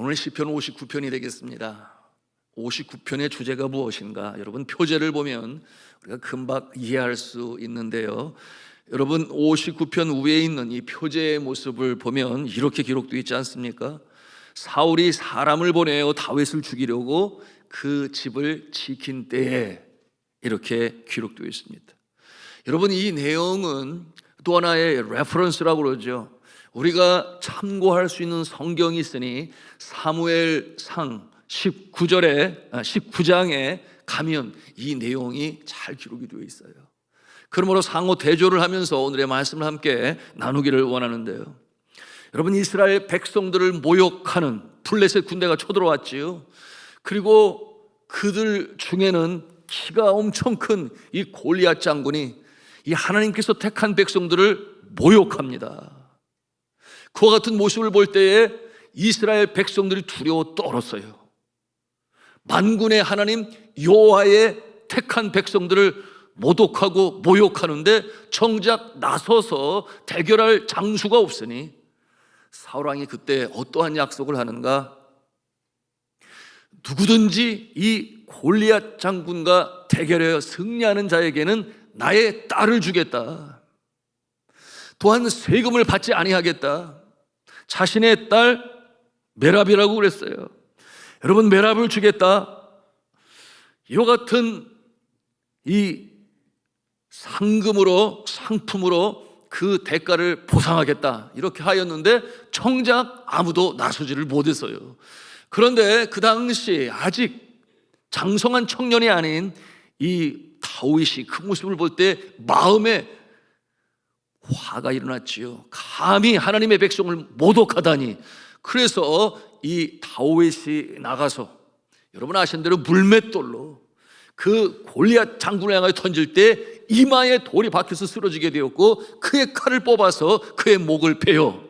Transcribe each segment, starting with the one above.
오늘 시편 59편이 되겠습니다. 59편의 주제가 무엇인가? 여러분, 표제를 보면 우리가 금방 이해할 수 있는데요. 여러분, 59편 위에 있는 이 표제의 모습을 보면 이렇게 기록되어 있지 않습니까? 사울이 사람을 보내어 다윗을 죽이려고 그 집을 지킨 때에, 이렇게 기록되어 있습니다. 여러분, 이 내용은 또 하나의 레퍼런스라고 그러죠. 우리가 참고할 수 있는 성경이 있으니 사무엘상 19장에 가면 이 내용이 잘 기록이 되어 있어요. 그러므로 상호 대조를 하면서 오늘의 말씀을 함께 나누기를 원하는데요. 여러분, 이스라엘 백성들을 모욕하는 블레셋 군대가 쳐들어왔지요. 그리고 그들 중에는 키가 엄청 큰 이 골리앗 장군이 이 하나님께서 택한 백성들을 모욕합니다. 그와 같은 모습을 볼 때에 이스라엘 백성들이 두려워 떨었어요. 만군의 하나님 여호와의 택한 백성들을 모독하고 모욕하는데 정작 나서서 대결할 장수가 없으니 사울왕이 그때 어떠한 약속을 하는가? 누구든지 이 골리앗 장군과 대결하여 승리하는 자에게는 나의 딸을 주겠다. 또한 세금을 받지 아니하겠다. 자신의 딸 메랍이라고 그랬어요. 여러분, 메랍을 주겠다. 이와 같은 이 상금으로, 상품으로 그 대가를 보상하겠다, 이렇게 하였는데 정작 아무도 나서지를 못했어요. 그런데 그 당시 아직 장성한 청년이 아닌 이 다윗이 그 모습을 볼 때 마음에 화가 일어났지요. 감히 하나님의 백성을 모독하다니. 그래서 이 다윗이 나가서, 여러분 아시는 대로 물맷돌로 그 골리앗 장군을 향하여 던질 때 이마에 돌이 박혀서 쓰러지게 되었고, 그의 칼을 뽑아서 그의 목을 베어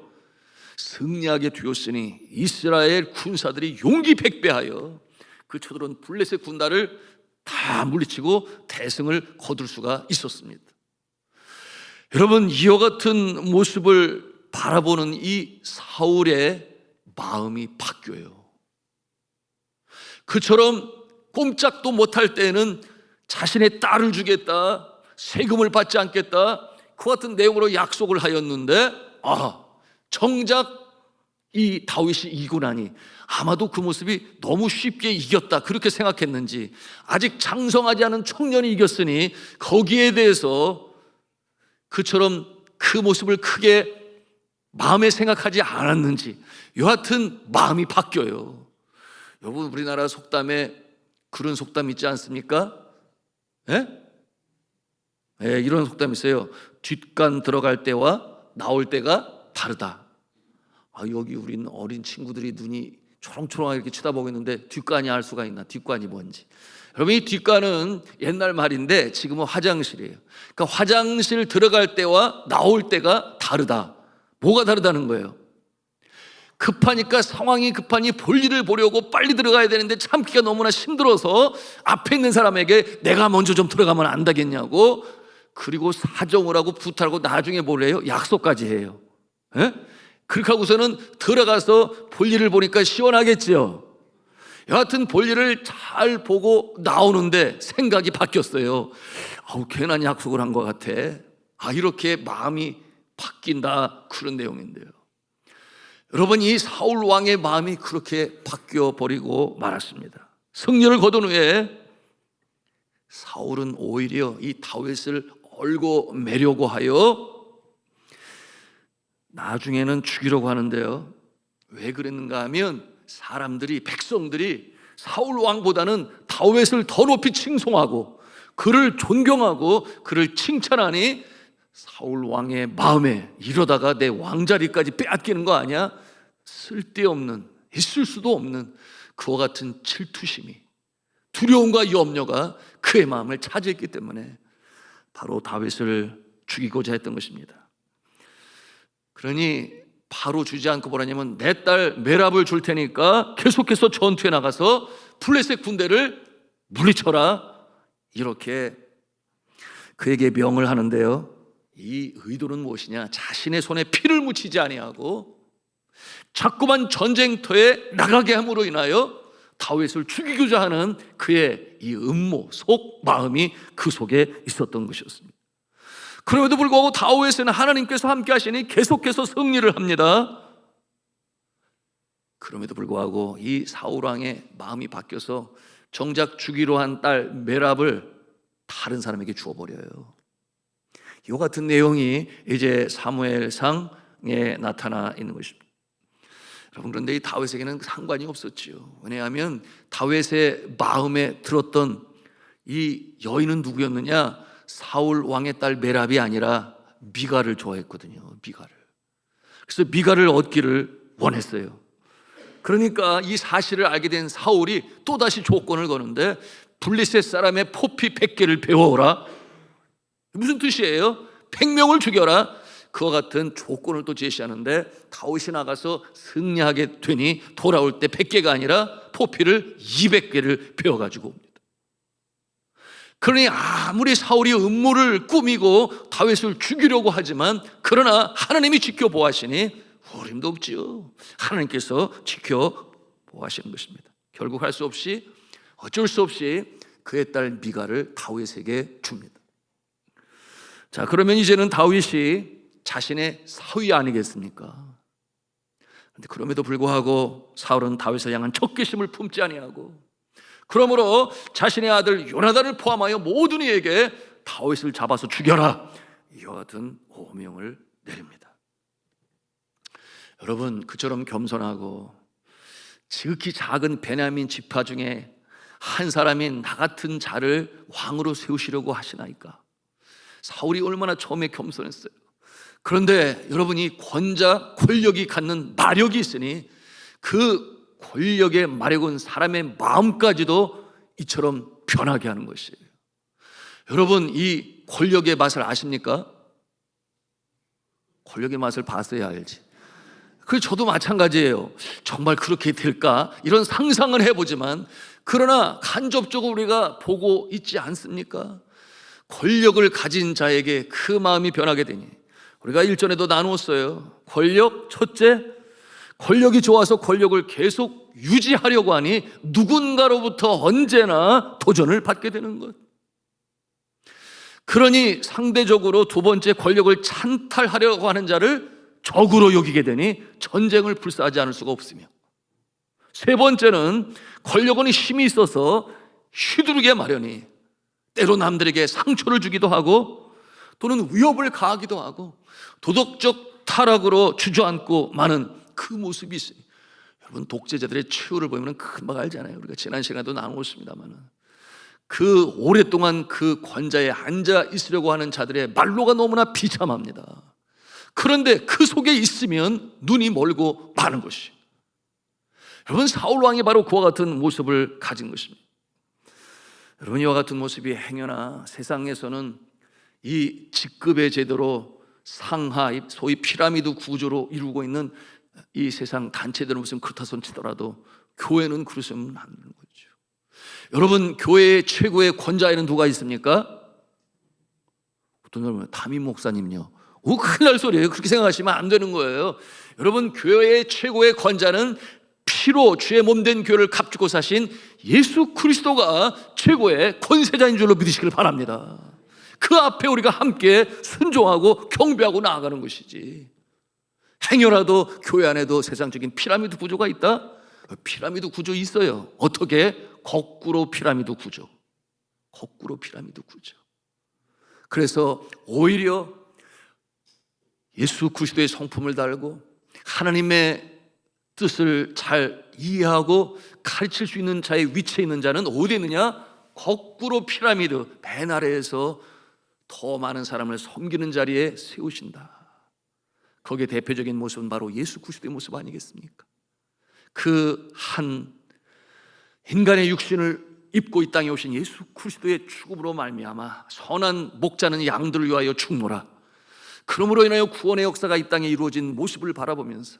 승리하게 되었으니 이스라엘 군사들이 용기 백배하여 그 쳐들어온 블레셋 군단을 다 물리치고 대승을 거둘 수가 있었습니다. 여러분, 이와 같은 모습을 바라보는 이 사울의 마음이 바뀌어요. 그처럼 꼼짝도 못할 때에는 자신의 딸을 주겠다, 세금을 받지 않겠다, 그 같은 내용으로 약속을 하였는데, 정작 이 다윗이 이기고 나니 아마도 그 모습이 너무 쉽게 이겼다, 그렇게 생각했는지, 아직 장성하지 않은 청년이 이겼으니 거기에 대해서 그처럼 그 모습을 크게 마음에 생각하지 않았는지 여하튼 마음이 바뀌어요. 여러분, 우리나라 속담에 그런 속담 있지 않습니까? 이런 속담이 있어요. 뒷간 들어갈 때와 나올 때가 다르다. 여기 우리는 어린 친구들이 눈이 초롱초롱하게 이렇게 쳐다보고 있는데 뒷간이 알 수가 있나? 뒷간이 뭔지. 여러분, 이 뒷간은 옛날 말인데 지금은 화장실이에요. 그러니까 화장실 들어갈 때와 나올 때가 다르다. 뭐가 다르다는 거예요? 급하니까, 상황이 급하니 볼일을 보려고 빨리 들어가야 되는데 참기가 너무나 힘들어서 앞에 있는 사람에게 내가 먼저 좀 들어가면 안 되겠냐고, 그리고 사정을 하고 부탁하고 나중에 뭘 해요? 약속까지 해요. 그렇게 하고서는 들어가서 볼일을 보니까 시원하겠지요. 여하튼 볼일을 잘 보고 나오는데 생각이 바뀌었어요. 괜한 약속을 한 것 같아. 이렇게 마음이 바뀐다, 그런 내용인데요. 여러분, 이 사울 왕의 마음이 그렇게 바뀌어 버리고 말았습니다. 승리를 거둔 후에 사울은 오히려 이 다윗을 얼고 매려고 하여 나중에는 죽이려고 하는데요. 왜 그랬는가 하면 사람들이, 백성들이 사울 왕보다는 다윗을 더 높이 칭송하고 그를 존경하고 그를 칭찬하니 사울 왕의 마음에, 이러다가 내 왕자리까지 빼앗기는 거 아니야? 쓸데없는, 있을 수도 없는 그와 같은 질투심이, 두려움과 염려가 그의 마음을 차지했기 때문에 바로 다윗을 죽이고자 했던 것입니다. 그러니 바로 주지 않고 뭐라냐면, 내 딸 메랍을 줄 테니까 계속해서 전투에 나가서 블레셋 군대를 물리쳐라, 이렇게 그에게 명을 하는데요. 이 의도는 무엇이냐? 자신의 손에 피를 묻히지 아니하고 자꾸만 전쟁터에 나가게 함으로 인하여 다윗을 죽이고자 하는 그의 이 음모, 속 마음이 그 속에 있었던 것이었습니다. 그럼에도 불구하고 다윗에는 하나님께서 함께 하시니 계속해서 승리를 합니다. 그럼에도 불구하고 이 사울 왕의 마음이 바뀌어서 정작 주기로 한 딸 메랍을 다른 사람에게 주어버려요. 이와 같은 내용이 이제 사무엘상에 나타나 있는 것입니다. 여러분, 그런데 이 다윗에게는 상관이 없었지요. 왜냐하면 다윗의 마음에 들었던 이 여인은 누구였느냐? 사울 왕의 딸 메랍이 아니라 미갈을 좋아했거든요. 미갈을. 그래서 미갈을 얻기를 원했어요. 그러니까 이 사실을 알게 된 사울이 또다시 조건을 거는데, 블레셋 사람의 포피 100개를 배워오라. 무슨 뜻이에요? 100명을 죽여라. 그와 같은 조건을 또 제시하는데, 다윗이 나가서 승리하게 되니 돌아올 때 100개가 아니라 포피를 200개를 배워가지고 옵니다. 그러니 아무리 사울이 음모를 꾸미고 다윗을 죽이려고 하지만, 그러나 하나님이 지켜보아시니 어림도 없지요. 하나님께서 지켜보아시는 것입니다. 결국 할 수 없이, 어쩔 수 없이 그의 딸 미갈을 다윗에게 줍니다. 자, 그러면 이제는 다윗이 자신의 사위 아니겠습니까? 그런데 그럼에도 불구하고 사울은 다윗을 향한 적개심을 품지 아니하고, 그러므로 자신의 아들 요나단을 포함하여 모든 이에게 다윗을 잡아서 죽여라, 이와 같은 오명을 내립니다. 여러분, 그처럼 겸손하고 지극히 작은 베냐민 지파 중에 한 사람인 나 같은 자를 왕으로 세우시려고 하시나이까? 사울이 얼마나 처음에 겸손했어요. 그런데 여러분이 권력이 갖는 마력이 있으니 그 권력의 마력은 사람의 마음까지도 이처럼 변하게 하는 것이에요. 여러분, 이 권력의 맛을 아십니까? 권력의 맛을 봤어야 알지. 저도 마찬가지예요. 정말 그렇게 될까? 이런 상상을 해보지만, 그러나 간접적으로 우리가 보고 있지 않습니까? 권력을 가진 자에게 그 마음이 변하게 되니, 우리가 일전에도 나누었어요. 권력, 첫째, 권력이 좋아서 권력을 계속 유지하려고 하니 누군가로부터 언제나 도전을 받게 되는 것. 그러니 상대적으로 두 번째, 권력을 찬탈하려고 하는 자를 적으로 여기게 되니 전쟁을 불사하지 않을 수가 없으며, 세 번째는 권력은 힘이 있어서 휘두르게 마련이 때로 남들에게 상처를 주기도 하고 또는 위협을 가하기도 하고 도덕적 타락으로 주저앉고 마는 그 모습이 있어요. 여러분, 독재자들의 최후를 보면 금방 알잖아요. 우리가 지난 시간에도 나누었습니다만, 그 오랫동안 그 권좌에 앉아 있으려고 하는 자들의 말로가 너무나 비참합니다. 그런데 그 속에 있으면 눈이 멀고 마는 것이, 여러분, 사울 왕이 바로 그와 같은 모습을 가진 것입니다. 여러분, 이와 같은 모습이 행여나 세상에서는 이 직급의 제도로 상하, 소위 피라미드 구조로 이루고 있는 이 세상 단체들은 무슨 그렇다 손치더라도 교회는 그러시면 안 되는 거죠. 여러분, 교회의 최고의 권자에는 누가 있습니까? 어떤 사람은 담임 목사님요. 큰일 날 소리예요. 그렇게 생각하시면 안 되는 거예요. 여러분, 교회의 최고의 권자는 피로 주의 몸된 교회를 값주고 사신 예수 그리스도가 최고의 권세자인 줄로 믿으시길 바랍니다. 그 앞에 우리가 함께 순종하고 경배하고 나아가는 것이지, 행여라도 교회 안에도 세상적인 피라미드 구조가 있다? 피라미드 구조 있어요. 어떻게? 거꾸로 피라미드 구조. 거꾸로 피라미드 구조. 그래서 오히려 예수 그리스도의 성품을 달고 하나님의 뜻을 잘 이해하고 가르칠 수 있는 자의 위치에 있는 자는 어디에 있느냐? 거꾸로 피라미드 맨 아래에서 더 많은 사람을 섬기는 자리에 세우신다. 거기에 대표적인 모습은 바로 예수 그리스도의 모습 아니겠습니까? 그 한 인간의 육신을 입고 이 땅에 오신 예수 그리스도의 죽음으로 말미암아 선한 목자는 양들을 위하여 죽노라. 그러므로 인하여 구원의 역사가 이 땅에 이루어진 모습을 바라보면서,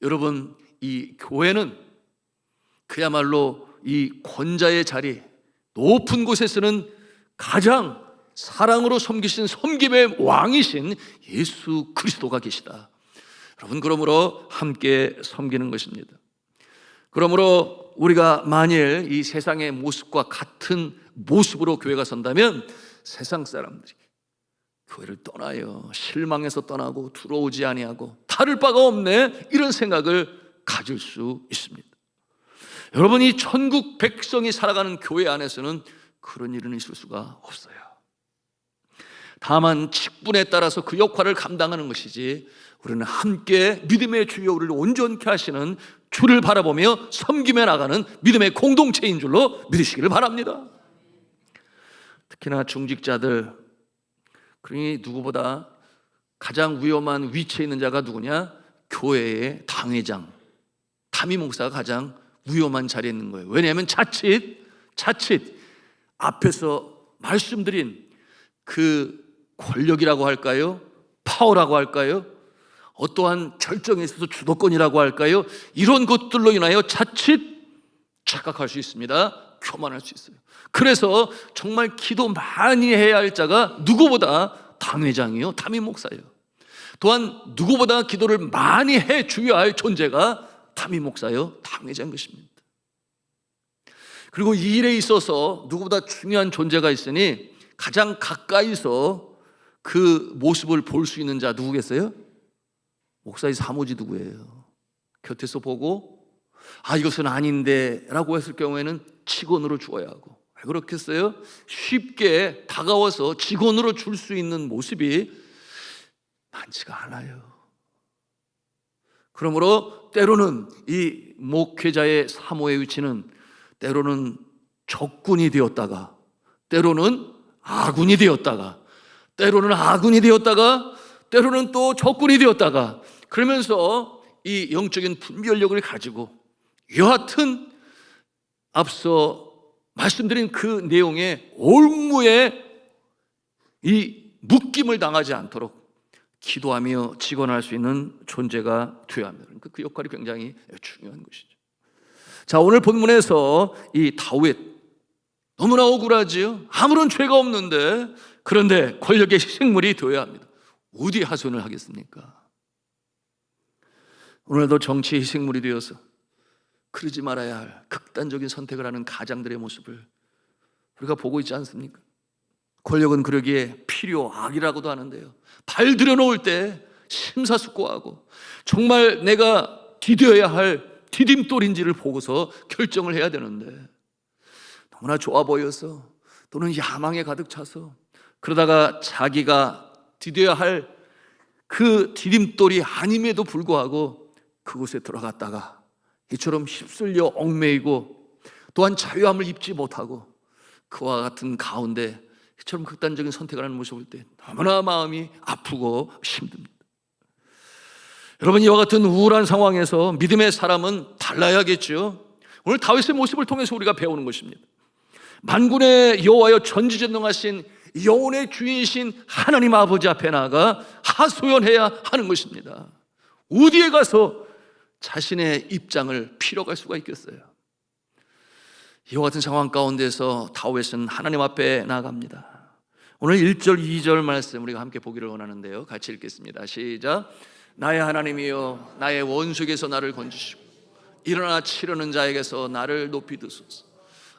여러분, 이 교회는 그야말로 이 권자의 자리, 높은 곳에서는 가장 사랑으로 섬기신 섬김의 왕이신 예수 그리스도가 계시다. 여러분, 그러므로 함께 섬기는 것입니다. 그러므로 우리가 만일 이 세상의 모습과 같은 모습으로 교회가 선다면 세상 사람들이 교회를 떠나요. 실망해서 떠나고 들어오지 아니하고 다를 바가 없네, 이런 생각을 가질 수 있습니다. 여러분, 이 천국 백성이 살아가는 교회 안에서는 그런 일은 있을 수가 없어요. 다만 직분에 따라서 그 역할을 감당하는 것이지, 우리는 함께 믿음의 주여 우리를 온전케 하시는 주를 바라보며 섬기며 나가는 믿음의 공동체인 줄로 믿으시기를 바랍니다. 특히나 중직자들, 그러니 누구보다 가장 위험한 위치에 있는 자가 누구냐? 교회의 당회장, 담임 목사가 가장 위험한 자리에 있는 거예요. 왜냐하면 자칫 앞에서 말씀드린 그 권력이라고 할까요? 파워라고 할까요? 어떠한 결정에 있어서 주도권이라고 할까요? 이런 것들로 인하여 자칫 착각할 수 있습니다. 교만할 수 있어요. 그래서 정말 기도 많이 해야 할 자가 누구보다 당회장이요, 담임 목사예요. 또한 누구보다 기도를 많이 해 주어야 할 존재가 담임 목사요, 당회장인 것입니다. 그리고 이 일에 있어서 누구보다 중요한 존재가 있으니 가장 가까이서 그 모습을 볼 수 있는 자 누구겠어요? 목사의 사모지 누구예요? 곁에서 보고 이것은 아닌데 라고 했을 경우에는 직원으로 주어야 하고, 왜 그렇겠어요? 쉽게 다가와서 직원으로 줄 수 있는 모습이 많지가 않아요. 그러므로 때로는 이 목회자의 사모의 위치는 때로는 적군이 되었다가, 때로는 아군이 되었다가, 때로는 아군이 되었다가, 때로는 또 적군이 되었다가, 그러면서 이 영적인 분별력을 가지고 여하튼 앞서 말씀드린 그 내용의 올무에 이 묶임을 당하지 않도록 기도하며 직원할 수 있는 존재가 되어야 합니다. 그러니까 그 역할이 굉장히 중요한 것이죠. 자, 오늘 본문에서 이 다윗, 너무나 억울하지요. 아무런 죄가 없는데, 그런데 권력의 희생물이 되어야 합니다. 어디 하소연을 하겠습니까? 오늘도 정치의 희생물이 되어서 그러지 말아야 할 극단적인 선택을 하는 가장들의 모습을 우리가 보고 있지 않습니까? 권력은 그러기에 필요악이라고도 하는데요, 발 들여놓을 때 심사숙고하고 정말 내가 디뎌야 할 디딤돌인지를 보고서 결정을 해야 되는데, 너무나 좋아 보여서 또는 야망에 가득 차서 그러다가 자기가 디뎌야 할 그 디딤돌이 아님에도 불구하고 그곳에 들어갔다가 이처럼 휩쓸려 얽매이고 또한 자유함을 입지 못하고 그와 같은 가운데 이처럼 극단적인 선택을 하는 모습을 볼 때 너무나 마음이 아프고 힘듭니다. 여러분, 이와 같은 우울한 상황에서 믿음의 사람은 달라야겠죠. 오늘 다윗의 모습을 통해서 우리가 배우는 것입니다. 만군의 여호와여, 전지전능하신 영혼의 주인이신 하나님 아버지 앞에 나아가 하소연해야 하는 것입니다. 어디에 가서 자신의 입장을 피력할 수가 있겠어요? 이와 같은 상황 가운데서 다윗은 하나님 앞에 나아갑니다. 오늘 1절 2절 말씀 우리가 함께 보기를 원하는데요, 같이 읽겠습니다. 시작. 나의 하나님이여, 나의 원수에게서 나를 건지시고 일어나 치려는 자에게서 나를 높이 드소서.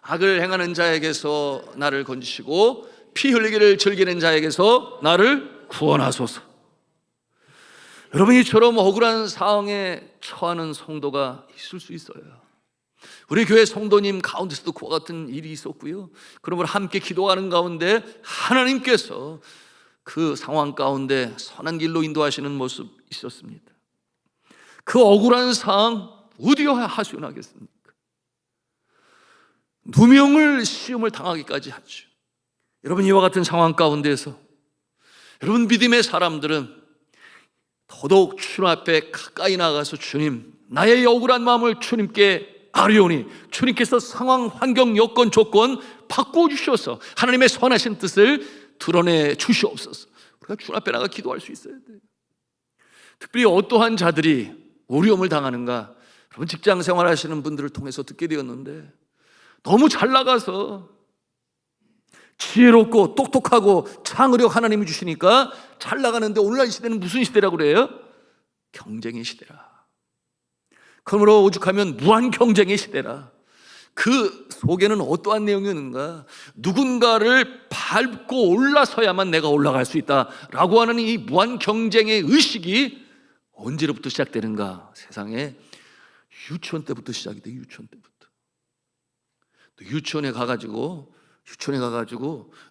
악을 행하는 자에게서 나를 건지시고 피 흘리기를 즐기는 자에게서 나를 구원하소서. 여러분, 이처럼 억울한 상황에 처하는 성도가 있을 수 있어요. 우리 교회 성도님 가운데서도 그와 같은 일이 있었고요, 그러므로 함께 기도하는 가운데 하나님께서 그 상황 가운데 선한 길로 인도하시는 모습 있었습니다. 그 억울한 상황 어디에 하소연하겠습니까? 누명을 시험을 당하기까지 하죠. 여러분, 이와 같은 상황 가운데서 여러분 믿음의 사람들은 더더욱 주님 앞에 가까이 나가서 주님, 나의 억울한 마음을 주님께 아뢰오니 주님께서 상황, 환경, 여건, 조건 바꿔주셔서 하나님의 선하신 뜻을 드러내 주시옵소서. 우리가 주님 앞에 나가 기도할 수 있어야 돼요. 특별히 어떠한 자들이 어려움을 당하는가, 여러분 직장 생활하시는 분들을 통해서 듣게 되었는데, 너무 잘 나가서 지혜롭고 똑똑하고 창의력 하나님이 주시니까 잘 나가는데, 오늘날 시대는 무슨 시대라고 그래요? 경쟁의 시대라. 그러므로 오죽하면 무한 경쟁의 시대라. 그 속에는 어떠한 내용이 있는가? 누군가를 밟고 올라서야만 내가 올라갈 수 있다라고 하는 이 무한 경쟁의 의식이 언제로부터 시작되는가? 세상에 유치원 때부터 시작이 돼. 유치원 때부터. 또 유치원에 가가지고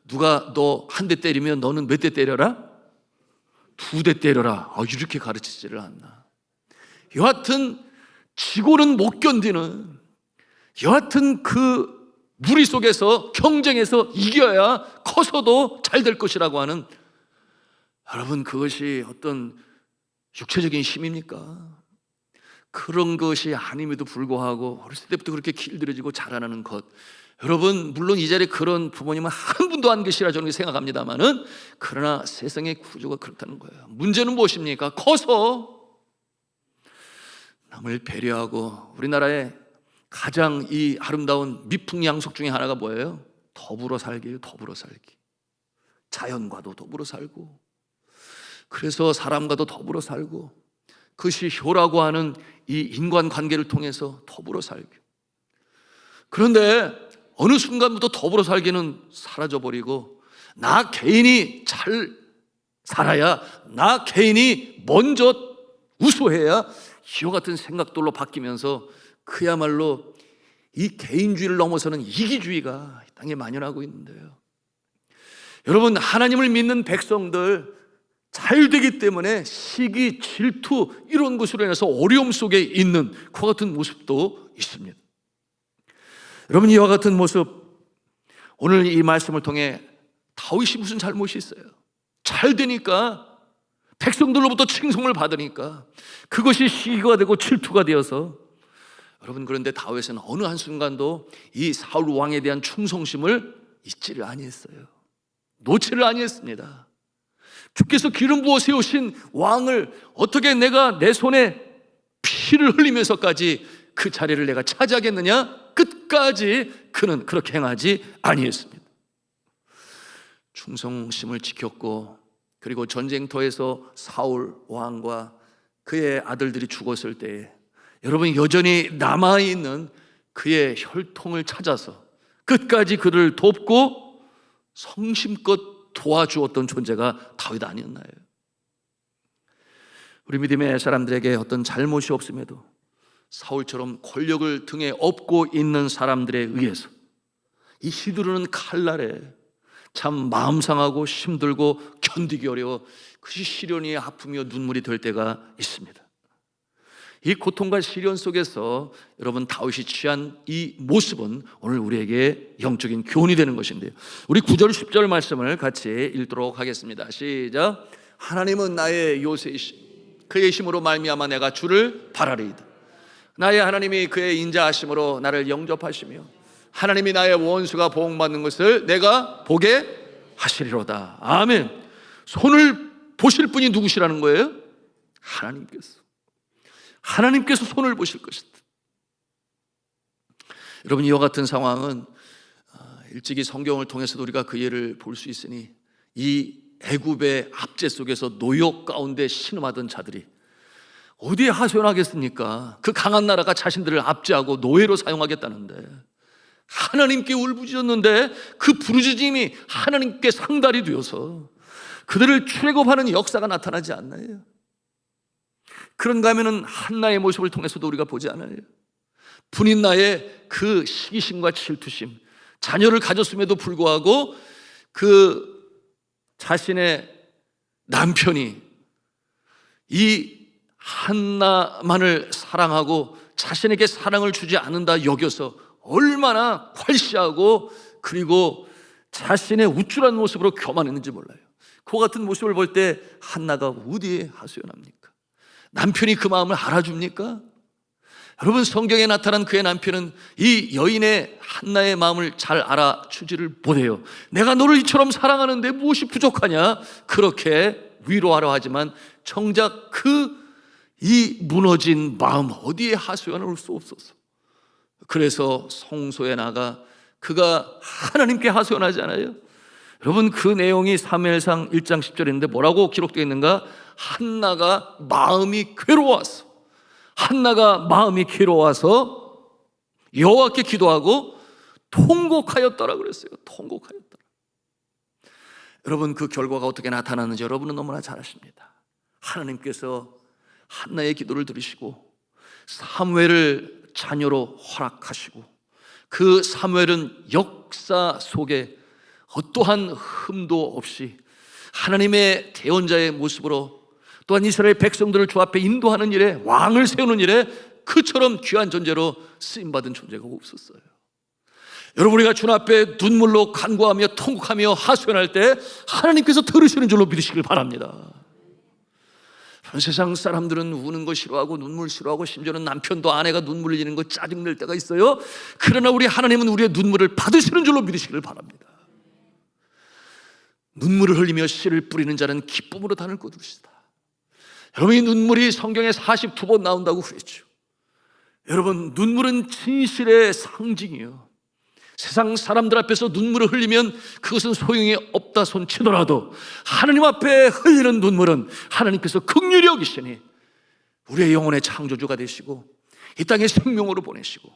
누가 너 한 대 때리면 너는 몇 대 때려라? 2대 때려라. 이렇게 가르치지를 않나. 여하튼 지고는 못 견디는, 여하튼 그 무리 속에서 경쟁에서 이겨야 커서도 잘 될 것이라고 하는, 여러분, 그것이 어떤 육체적인 힘입니까? 그런 것이 아님에도 불구하고 어렸을 때부터 그렇게 길들여지고 자라나는 것, 여러분, 물론 이 자리에 그런 부모님은 한 분도 안 계시라 저는 생각합니다만은, 그러나 세상의 구조가 그렇다는 거예요. 문제는 무엇입니까? 커서 남을 배려하고, 우리나라의 가장 이 아름다운 미풍양속 중에 하나가 뭐예요? 더불어 살기예요. 더불어 살기. 자연과도 더불어 살고, 그래서 사람과도 더불어 살고, 그것이 효라고 하는 이 인간관계를 통해서 더불어 살기. 그런데 어느 순간부터 더불어 살기는 사라져버리고, 나 개인이 잘 살아야, 나 개인이 먼저 우수해야, 이와 같은 생각들로 바뀌면서 그야말로 이 개인주의를 넘어서는 이기주의가 이 땅에 만연하고 있는데요. 여러분, 하나님을 믿는 백성들 잘 되기 때문에 시기, 질투 이런 것으로 인해서 어려움 속에 있는 그와 같은 모습도 있습니다. 여러분, 이와 같은 모습, 오늘 이 말씀을 통해 다윗이 무슨 잘못이 있어요? 잘 되니까, 백성들로부터 칭송을 받으니까 그것이 시기가 되고 질투가 되어서, 여러분, 그런데 다윗은 어느 한순간도 이 사울 왕에 대한 충성심을 잊지를 아니했어요. 놓지를 아니했습니다. 주께서 기름 부어 세우신 왕을 어떻게 내가 내 손에 피를 흘리면서까지 그 자리를 내가 차지하겠느냐? 끝까지 그는 그렇게 행하지 아니했습니다. 충성심을 지켰고, 그리고 전쟁터에서 사울 왕과 그의 아들들이 죽었을 때에 여러분, 여전히 남아있는 그의 혈통을 찾아서 끝까지 그를 돕고 성심껏 도와주었던 존재가 다윗 아니었나요? 우리 믿음의 사람들에게 어떤 잘못이 없음에도 사울처럼 권력을 등에 업고 있는 사람들에 의해서 이 휘두르는 칼날에 참 마음 상하고 힘들고 견디기 어려워 그것이 시련이 아픔이요 눈물이 될 때가 있습니다. 이 고통과 시련 속에서 여러분, 다윗이 취한 이 모습은 오늘 우리에게 영적인 교훈이 되는 것인데요, 우리 9절 10절 말씀을 같이 읽도록 하겠습니다. 시작. 하나님은 나의 요새이시 그의 힘으로 말미암아 내가 주를 바라리이다. 나의 하나님이 그의 인자하심으로 나를 영접하시며 하나님이 나의 원수가 보응받는 것을 내가 보게 하시리로다. 아멘. 손을 보실 분이 누구시라는 거예요? 하나님께서 손을 보실 것이다. 여러분, 이와 같은 상황은 일찍이 성경을 통해서도 우리가 그 예를 볼 수 있으니, 이 애굽의 압제 속에서 노역 가운데 신음하던 자들이 어디에 하소연하겠습니까? 그 강한 나라가 자신들을 압제하고 노예로 사용하겠다는데 하나님께 울부짖었는데 그 부르짖음이 하나님께 상달이 되어서 그들을 출애굽하는 역사가 나타나지 않나요? 그런가 하면은 한나의 모습을 통해서도 우리가 보지 않아요? 분인나의 그 시기심과 질투심, 자녀를 가졌음에도 불구하고 그 자신의 남편이 이 한나만을 사랑하고 자신에게 사랑을 주지 않는다 여겨서 얼마나 활시하고 그리고 자신의 우쭐한 모습으로 교만했는지 몰라요. 그 같은 모습을 볼 때 한나가 어디에 하소연합니까? 남편이 그 마음을 알아줍니까? 여러분, 성경에 나타난 그의 남편은 이 여인의 한나의 마음을 잘 알아주지를 못해요. 내가 너를 이처럼 사랑하는데 무엇이 부족하냐? 그렇게 위로하려 하지만 정작 이 무너진 마음 어디에 하소연할 수 없어서, 그래서 성소에 나가 그가 하나님께 하소연하지 않아요? 여러분, 그 내용이 사무엘상 1장 10절인데 뭐라고 기록되어 있는가? 한나가 마음이 괴로워서 여호와께 기도하고 통곡하였더라 그랬어요. 통곡하였더라. 여러분, 그 결과가 어떻게 나타났는지 여러분은 너무나 잘 아십니다. 하나님께서 한나의 기도를 들으시고 사무엘을 자녀로 허락하시고, 그 사무엘은 역사 속에 어떠한 흠도 없이 하나님의 대언자의 모습으로, 또한 이스라엘 백성들을 주 앞에 인도하는 일에, 왕을 세우는 일에 그처럼 귀한 존재로 쓰임받은 존재가 없었어요. 여러분, 우리가 주 앞에 눈물로 간구하며 통곡하며 하소연할 때 하나님께서 들으시는 줄로 믿으시길 바랍니다. 세상 사람들은 우는 거 싫어하고 눈물 싫어하고, 심지어는 남편도 아내가 눈물 흘리는 거 짜증낼 때가 있어요. 그러나 우리 하나님은 우리의 눈물을 받으시는 줄로 믿으시길 바랍니다. 눈물을 흘리며 씨를 뿌리는 자는 기쁨으로 단을 거두시다. 여러분, 이 눈물이 성경에 42번 나온다고 그랬죠. 여러분, 눈물은 진실의 상징이에요. 세상 사람들 앞에서 눈물을 흘리면 그것은 소용이 없다 손 치더라도, 하나님 앞에 흘리는 눈물은 하나님께서 긍휼히 여기시니 우리의 영혼의 창조주가 되시고 이 땅에 생명으로 보내시고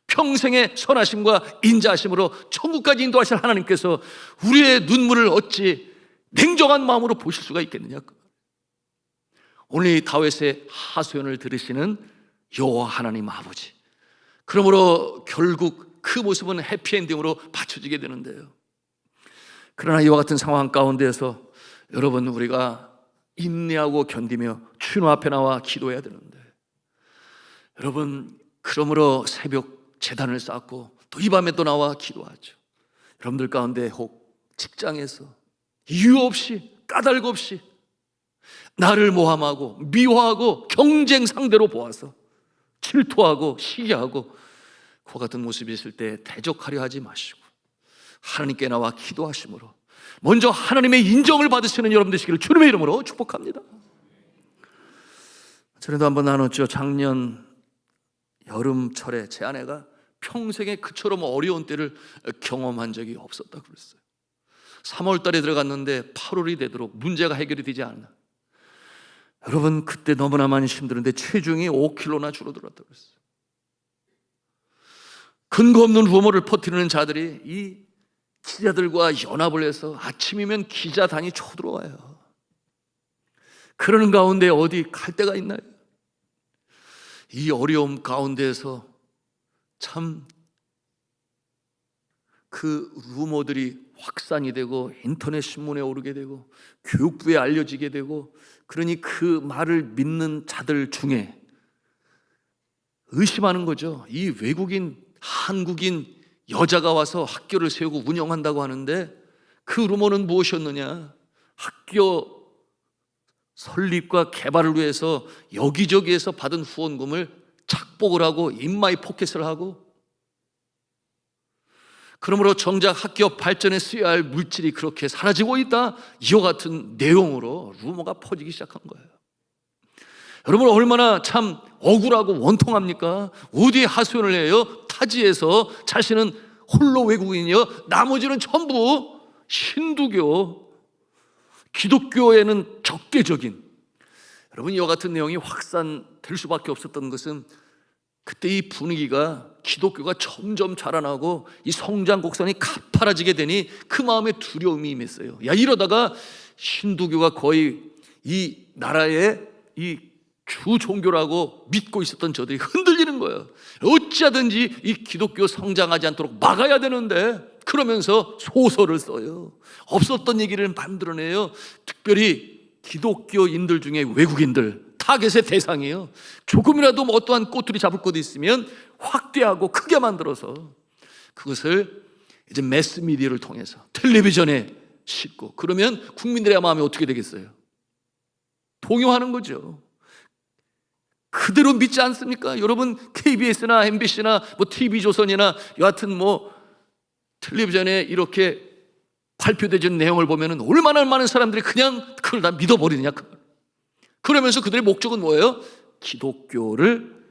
평생의 선하심과 인자하심으로 천국까지 인도하실 하나님께서 우리의 눈물을 어찌 냉정한 마음으로 보실 수가 있겠느냐. 오늘 이 다윗의 하소연을 들으시는 여호와 하나님 아버지, 그러므로 결국 그 모습은 해피엔딩으로 받쳐지게 되는데요. 그러나 이와 같은 상황 가운데에서 여러분, 우리가 인내하고 견디며 주님 앞에 나와 기도해야 되는데, 여러분, 그러므로 새벽 제단을 쌓고 또 이 밤에 또 나와 기도하죠. 여러분들 가운데 혹 직장에서 이유 없이, 까닭 없이 나를 모함하고 미워하고 경쟁 상대로 보아서 질투하고 시기하고 그와 같은 모습이 있을 때 대적하려 하지 마시고 하나님께 나와 기도하심으로 먼저 하나님의 인정을 받으시는 여러분 되시기를 주님의 이름으로 축복합니다. 전에도 한번 나눴죠. 작년 여름철에 제 아내가 평생에 그처럼 어려운 때를 경험한 적이 없었다고 그랬어요. 3월 달에 들어갔는데 8월이 되도록 문제가 해결이 되지 않나. 여러분, 그때 너무나 많이 힘들었는데 체중이 5kg나 줄어들었다고 그랬어요. 근거 없는 루머를 퍼뜨리는 자들이 이 기자들과 연합을 해서 아침이면 기자단이 쳐들어와요. 그러는 가운데 어디 갈 데가 있나요? 이 어려움 가운데에서 참 그 루머들이 확산이 되고 인터넷 신문에 오르게 되고 교육부에 알려지게 되고, 그러니 그 말을 믿는 자들 중에 의심하는 거죠. 이 외국인, 한국인 여자가 와서 학교를 세우고 운영한다고 하는데 그 루머는 무엇이었느냐? 학교 설립과 개발을 위해서 여기저기에서 받은 후원금을 착복을 하고 인마이 포켓을 하고, 그러므로 정작 학교 발전에 쓰여야 할 물질이 그렇게 사라지고 있다, 이와 같은 내용으로 루머가 퍼지기 시작한 거예요. 여러분, 얼마나 참 억울하고 원통합니까? 어디에 하소연을 해요? 타지에서 자신은 홀로 외국인이요, 나머지는 전부 힌두교, 기독교에는 적대적인. 여러분, 이와 같은 내용이 확산될 수밖에 없었던 것은 그때 이 분위기가, 기독교가 점점 자라나고 이 성장 곡선이 가파라지게 되니 그 마음에 두려움이 임했어요. 야, 이러다가 힌두교가 거의 이 나라의 이 주 종교라고 믿고 있었던 저들이 흔들리는 거예요. 어찌하든지 이 기독교 성장하지 않도록 막아야 되는데, 그러면서 소설을 써요. 없었던 얘기를 만들어내요. 특별히 기독교인들 중에 외국인들, 타겟의 대상이에요. 조금이라도 뭐 어떠한 꼬투리 잡을 것도 있으면 확대하고 크게 만들어서 그것을 이제 매스미디어를 통해서 텔레비전에 싣고, 그러면 국민들의 마음이 어떻게 되겠어요? 동요하는 거죠. 그대로 믿지 않습니까? 여러분, KBS나 MBC나 뭐 TV조선이나 여하튼 뭐 텔레비전에 이렇게 발표되는 내용을 보면 얼마나 많은 사람들이 그냥 그걸 다 믿어버리느냐. 그러면서 그들의 목적은 뭐예요? 기독교를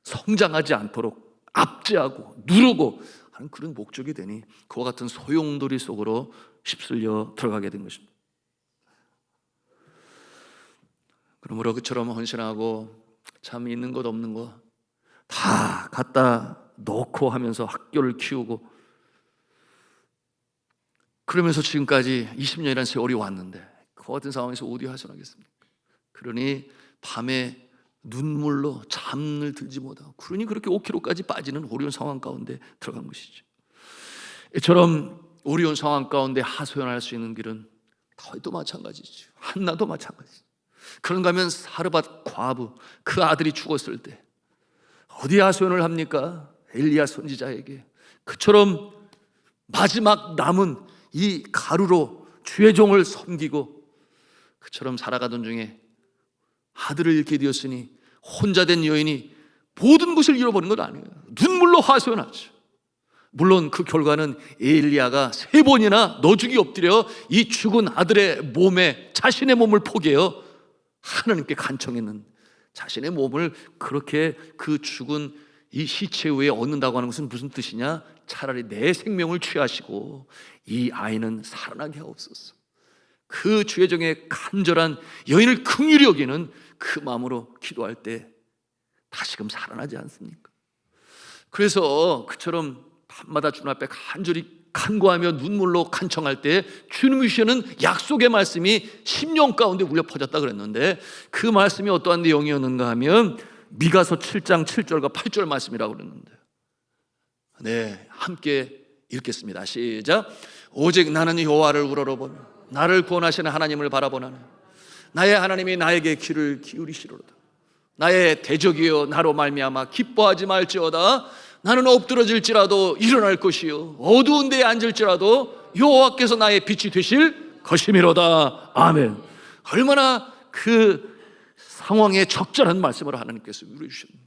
성장하지 않도록 압제하고 누르고 하는 그런 목적이 되니 그와 같은 소용돌이 속으로 휩쓸려 들어가게 된 것입니다. 그러므로 그처럼 헌신하고 참 있는 것 없는 거 다 갖다 놓고 하면서 학교를 키우고, 그러면서 지금까지 20년이라는 세월이 왔는데 그 같은 상황에서 어디 하소하겠습니까? 그러니 밤에 눈물로 잠을 들지 못하고, 그러니 그렇게 5kg까지 빠지는 어려운 상황 가운데 들어간 것이죠. 이처럼 어려운 상황 가운데 하소연할 수 있는 길은 다윗도 마찬가지죠. 한나도 마찬가지죠. 그런가 하면 사르밧 과부, 그 아들이 죽었을 때 어디 하소연을 합니까? 엘리야 선지자에게. 그처럼 마지막 남은 이 가루로 주의 종을 섬기고 그처럼 살아가던 중에 아들을 잃게 되었으니 혼자 된 여인이 모든 것을 잃어버린 건 아니에요. 눈물로 하소연하죠. 물론 그 결과는 엘리야가 3번이나 너죽이 엎드려 이 죽은 아들의 몸에 자신의 몸을 포개어 하나님께 간청했는, 자신의 몸을 그렇게 그 죽은 이 시체 위에 얻는다고 하는 것은 무슨 뜻이냐? 차라리 내 생명을 취하시고 이 아이는 살아나게 하옵소서. 그 주의 종의 간절한 여인을 긍휼히 여기는 그 마음으로 기도할 때 다시금 살아나지 않습니까? 그래서 그처럼 밤마다 주님 앞에 간절히 간구하며 눈물로 간청할 때 주님이 주시는 약속의 말씀이 심령 가운데 울려 퍼졌다 그랬는데, 그 말씀이 어떠한 내용이었는가 하면 미가서 7장 7절과 8절 말씀이라고 그랬는데, 네, 함께 읽겠습니다. 시작. 오직 나는 여호와를 우러러보며 나를 구원하시는 하나님을 바라보나니 나의 하나님이 나에게 귀를 기울이시로다. 나의 대적이여 나로 말미암아 기뻐하지 말지어다. 나는 엎드러질지라도 일어날 것이요 어두운 데에 앉을지라도 여호와께서 나의 빛이 되실 것이미로다. 아멘. 얼마나 그 상황에 적절한 말씀을 하나님께서 누려주셨습니다.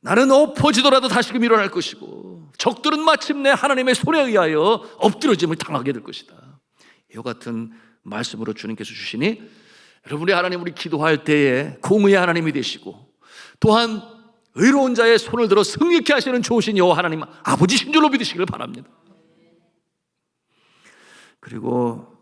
나는 엎어지더라도 다시금 일어날 것이고 적들은 마침내 하나님의 손에 의하여 엎드러짐을 당하게 될 것이다. 이와 같은 말씀으로 주님께서 주시니, 여러분이 하나님 우리 기도할 때에 공의의 하나님이 되시고 또한 의로운 자의 손을 들어 승리케 하시는 좋으신 여호와 하나님 아버지신 줄로 믿으시길 바랍니다. 그리고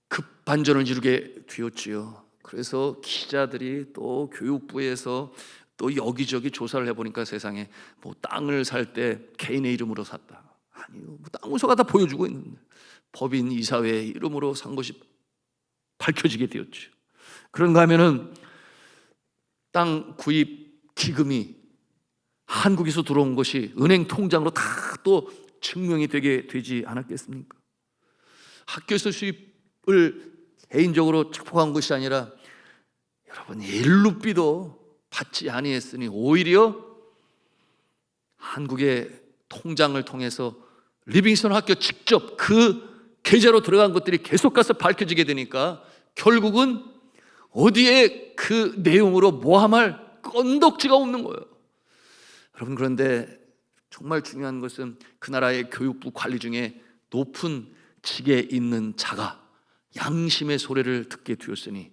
급반전을 이루게 되었지요. 그래서 기자들이 또 교육부에서 또 여기저기 조사를 해보니까 세상에 뭐 땅을 살 때 개인의 이름으로 샀다, 아니요, 뭐 땅문서가 다 보여주고 있는데 법인 이사회의 이름으로 산 것이 밝혀지게 되었죠. 그런가 하면은 땅 구입 기금이 한국에서 들어온 것이 은행 통장으로 다 또 증명이 되지 않았겠습니까? 학교에서 수입을 개인적으로 축복한 것이 아니라 여러분 일루비도 받지 아니했으니 오히려 한국의 통장을 통해서 리빙스턴 학교 직접 그 계좌로 들어간 것들이 계속 가서 밝혀지게 되니까 결국은 어디에 그 내용으로 모함할 건덕지가 없는 거예요. 여러분, 그런데 정말 중요한 것은 그 나라의 교육부 관리 중에 높은 직에 있는 자가 양심의 소리를 듣게 되었으니,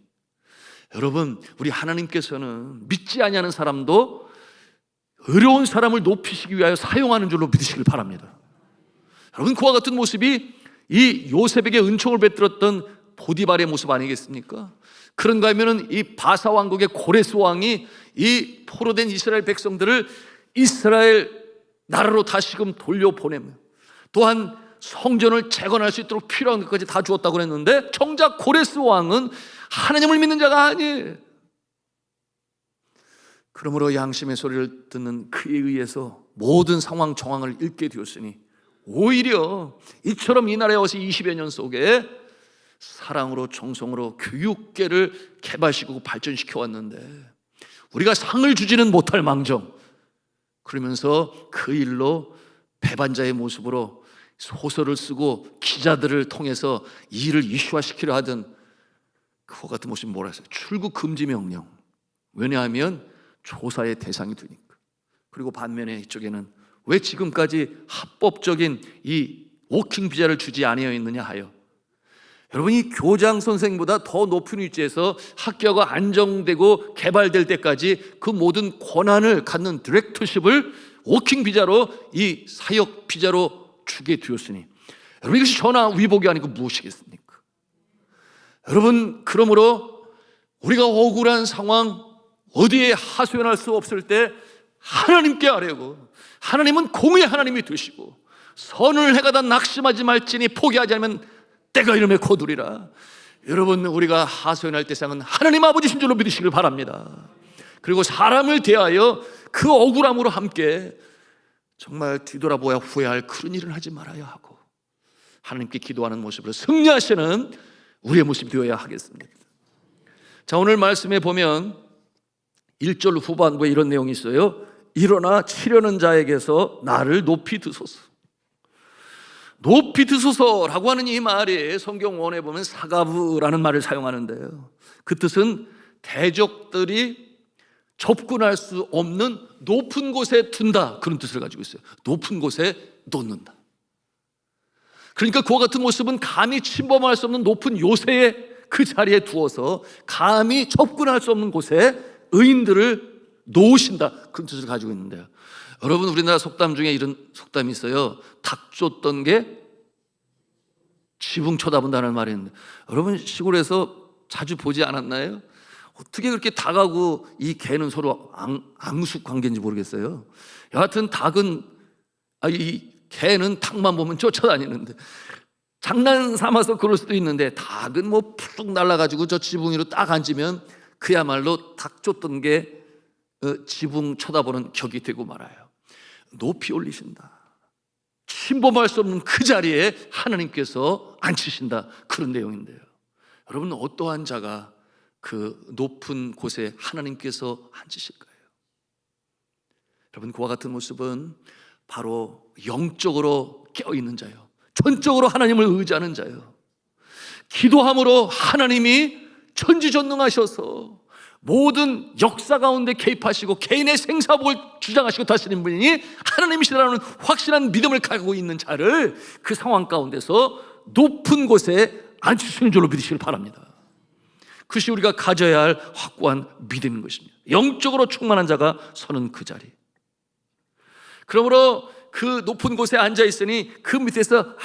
여러분, 우리 하나님께서는 믿지 아니하는 사람도 어려운 사람을 높이시기 위하여 사용하는 줄로 믿으시길 바랍니다. 여러분, 그와 같은 모습이 이 요셉에게 은총을 베풀었던 보디발의 모습 아니겠습니까? 그런가 하면은 이 바사 왕국의 고레스 왕이 이 포로된 이스라엘 백성들을 이스라엘 나라로 다시금 돌려보내며 또한 성전을 재건할 수 있도록 필요한 것까지 다 주었다고 했는데, 정작 고레스 왕은 하나님을 믿는 자가 아니에요. 그러므로 양심의 소리를 듣는 그에 의해서 모든 상황 정황을 읽게 되었으니, 오히려 이처럼 이 나라에 와서 20여 년 속에 사랑으로 정성으로 교육계를 개발시키고 발전시켜 왔는데 우리가 상을 주지는 못할 망정, 그러면서 그 일로 배반자의 모습으로 소설을 쓰고 기자들을 통해서 일을 이슈화시키려 하던 그와 같은 모습이 뭐라 했어요? 출국 금지 명령. 왜냐하면 조사의 대상이 되니까. 그리고 반면에 이쪽에는 왜 지금까지 합법적인 이 워킹 비자를 주지 아니하였느냐 하여, 여러분이 교장 선생보다 더 높은 위치에서 학교가 안정되고 개발될 때까지 그 모든 권한을 갖는 디렉터십을 워킹 비자로, 이 사역 비자로 주게 되었으니, 여러분, 이것이 전화 위복이 아니고 무엇이겠습니까? 여러분, 그러므로 우리가 억울한 상황, 어디에 하소연할 수 없을 때 하나님께 아뢰고, 하나님은 공의의 하나님이 되시고, 선을 행하다 낙심하지 말지니 포기하지 않으면 때가 이름에 거두리라. 여러분, 우리가 하소연할 대상은 하나님 아버지신 줄로 믿으시길 바랍니다. 그리고 사람을 대하여 그 억울함으로 함께 정말 뒤돌아보야 후회할 그런 일을 하지 말아야 하고, 하나님께 기도하는 모습으로 승리하시는 우리의 모습이 되어야 하겠습니다. 자, 오늘 말씀에 보면 1절 후반부에 이런 내용이 있어요. 일어나 치려는 자에게서 나를 높이 드소서. 높이 드소서라고 하는 이 말이 성경 원에 보면 사가브라는 말을 사용하는데요, 그 뜻은 대적들이 접근할 수 없는 높은 곳에 둔다, 그런 뜻을 가지고 있어요. 높은 곳에 놓는다. 그러니까 그와 같은 모습은 감히 침범할 수 없는 높은 요새에 그 자리에 두어서 감히 접근할 수 없는 곳에 의인들을 놓으신다, 그런 뜻을 가지고 있는데요, 여러분, 우리나라 속담 중에 이런 속담이 있어요. 닭 쫓던 게 지붕 쳐다본다는 말이 있는데, 여러분 시골에서 자주 보지 않았나요? 어떻게 그렇게 닭하고 이 개는 서로 앙숙 관계인지 모르겠어요. 여하튼 닭은, 이 개는 닭만 보면 쫓아다니는데, 장난 삼아서 그럴 수도 있는데, 닭은 뭐 푹 날아가지고 저 지붕 위로 딱 앉으면 그야말로 닭 쫓던 게 지붕 쳐다보는 격이 되고 말아요. 높이 올리신다, 침범할 수 없는 그 자리에 하나님께서 앉히신다, 그런 내용인데요, 여러분, 어떠한 자가 그 높은 곳에 하나님께서 앉으실까요? 여러분, 그와 같은 모습은 바로 영적으로 깨어있는 자요, 전적으로 하나님을 의지하는 자요, 기도함으로 하나님이 천지전능하셔서 모든 역사 가운데 개입하시고 개인의 생사복을 주장하시고 다스리는 분이 하나님이시라는 확실한 믿음을 가지고 있는 자를 그 상황 가운데서 높은 곳에 앉히시는 줄로 믿으시길 바랍니다. 그것이 우리가 가져야 할 확고한 믿음인 것입니다. 영적으로 충만한 자가 서는 그 자리. 그러므로 그 높은 곳에 앉아 있으니 그 밑에서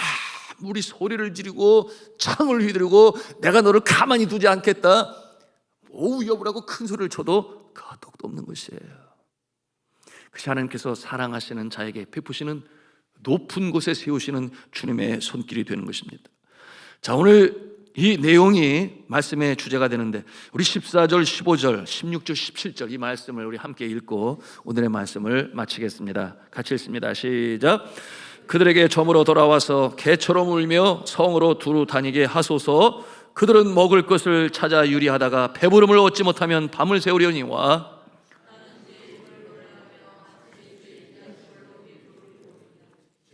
우리 소리를 지르고 창을 휘두르고 내가 너를 가만히 두지 않겠다, 위협을 하고 큰 소리를 쳐도 거덕도 없는 것이에요. 그것이 하나님께서 사랑하시는 자에게 베푸시는 높은 곳에 세우시는 주님의 손길이 되는 것입니다. 자, 오늘 이 내용이 말씀의 주제가 되는데, 우리 14절, 15절, 16절, 17절 이 말씀을 우리 함께 읽고 오늘의 말씀을 마치겠습니다. 같이 읽습니다. 시작. 그들에게 점으로 돌아와서 개처럼 울며 성으로 두루 다니게 하소서. 그들은 먹을 것을 찾아 유리하다가 배부름을 얻지 못하면 밤을 새우려니와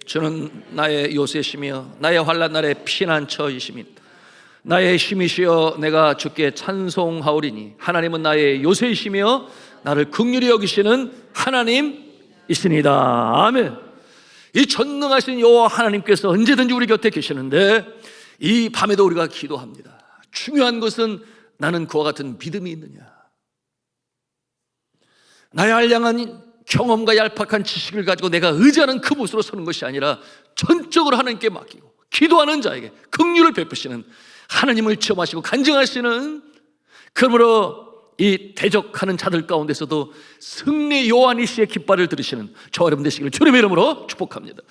주는 나의 요새시며 나의 환난 날에 피난처이심이다. 나의 힘이시여 내가 주께 찬송하오리니 하나님은 나의 요새이시며 나를 긍휼히 여기시는 하나님이시니다. 아멘. 이 전능하신 여호와 하나님께서 언제든지 우리 곁에 계시는데, 이 밤에도 우리가 기도합니다. 중요한 것은 나는 그와 같은 믿음이 있느냐, 나의 알량한 경험과 얄팍한 지식을 가지고 내가 의지하는 그 모습으로 서는 것이 아니라 전적으로 하나님께 맡기고 기도하는 자에게 긍휼을 베푸시는 하나님을 체험하시고 간증하시는, 그러므로 이 대적하는 자들 가운데서도 승리 요한이시의 깃발을 들으시는 저와 여러분 되시기를 주님의 이름으로 축복합니다.